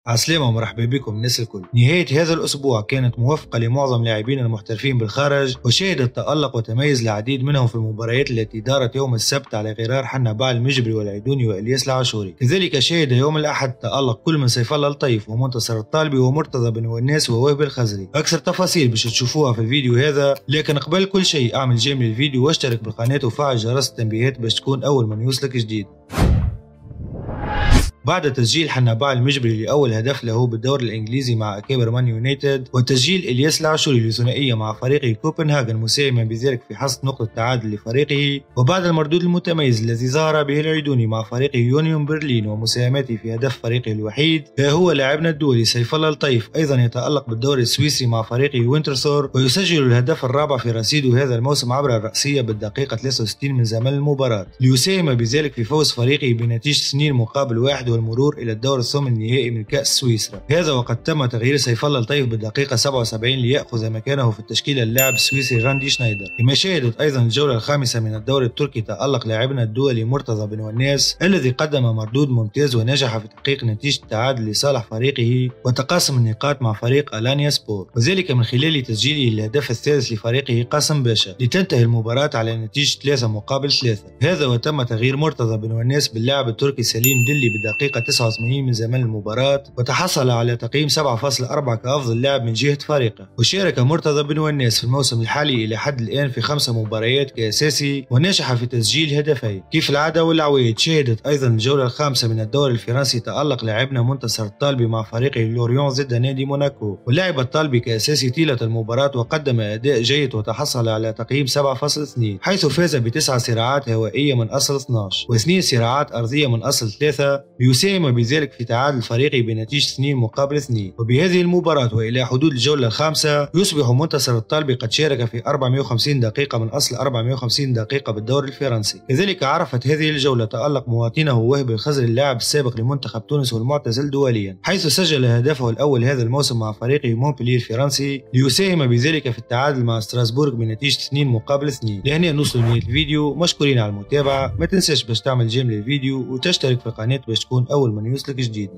عسلامة ومرحبا بكم الناس الكل. نهاية هذا الأسبوع كانت موفقة لمعظم لاعبين المحترفين بالخارج، وشهدت تألق وتميز العديد منهم في المباريات التي دارت يوم السبت على غرار حنابال المجبري والعيدوني وإلياس العاشوري. كذلك شهد يوم الأحد تألق كل من سيف الله الطيف ومنتصر الطالبي ومرتضى بن وناس ووهب الخزري. أكثر تفاصيل باش تشوفوها في الفيديو هذا، لكن قبل كل شيء اعمل جيم للفيديو واشترك بالقناة وفعل جرس التنبيهات باش تكون أول من يوصلك جديد. بعد تسجيل حنابال المجبري لأول هدف له بالدوري الإنجليزي مع أكابر مان يونايتد، وتسجيل إلياس العاشوري لثنائية مع فريقه كوبنهاغن مساهما بذلك في حصد نقطة تعادل لفريقه، وبعد المردود المتميز الذي ظهر به العيدوني مع فريقه يونيون برلين ومساهمته في هدف فريقه الوحيد، فهو لاعبنا الدولي سيف الله الطيف أيضا يتألق بالدوري السويسري مع فريقه وينترسور، ويسجل الهدف الرابع في رصيده هذا الموسم عبر الرأسية بالدقيقة 63 من زمن المباراة، ليساهم بذلك في فوز فريقه بنتيجة 2-1 والمرور إلى الدور الثمن النهائي من كأس سويسرا. هذا وقد تم تغيير سيف الله الطيف بالدقيقة 77 ليأخذ مكانه في التشكيلة اللاعب السويسري راندي شنايدر. كما شهدت أيضا الجولة الخامسة من الدوري التركي تألق لاعبنا الدولي مرتضى بن وناس الذي قدم مردود ممتاز ونجح في تحقيق نتيجة التعادل لصالح فريقه وتقاسم النقاط مع فريق ألانيا سبور، وذلك من خلال تسجيله الهدف الثالث لفريقه قاسم باشا، لتنتهي المباراة على نتيجة 3-3. هذا وتم تغيير مرتضى بن وناس باللاعب التركي سليم دلي بالدقيقة 89 من زمن المباراة، وتحصل على تقييم 7.4 كأفضل لاعب من جهة فريقه. وشارك مرتضى بن وناس في الموسم الحالي إلى حد الآن في 5 مباريات كأساسي ونجح في تسجيل هدفين. كيف العادة والعوايد، شهدت أيضا الجولة الخامسة من الدوري الفرنسي تألق لاعبنا منتصر الطالبي مع فريقه لوريون ضد نادي موناكو، ولعب الطالبي كأساسي طيلة المباراة وقدم أداء جيد وتحصل على تقييم 7.2، حيث فاز ب9 صراعات هوائية من أصل 12 و2 صراعات أرضية من أصل 3، ليساهم بذلك في تعادل فريقه بنتيجة 2-2. وبهذه المباراة وإلى حدود الجولة الخامسة يصبح منتصر الطالبي قد شارك في 450 دقيقة من أصل 450 دقيقة بالدوري الفرنسي. كذلك عرفت هذه الجولة تألق مواطنه وهب الخزري اللاعب السابق لمنتخب تونس والمعتزل دوليا، حيث سجل هدفه الأول هذا الموسم مع فريقه مونبلييه الفرنسي، ليساهم بذلك في التعادل مع ستراسبورغ بنتيجة 2-2. لهنا نوصل لنهاية الفيديو، مشكورين على المتابعة. ما تنساش باش تعمل جيم للفيديو وتشترك في القناة باش تكون أول من يوصلك جديد.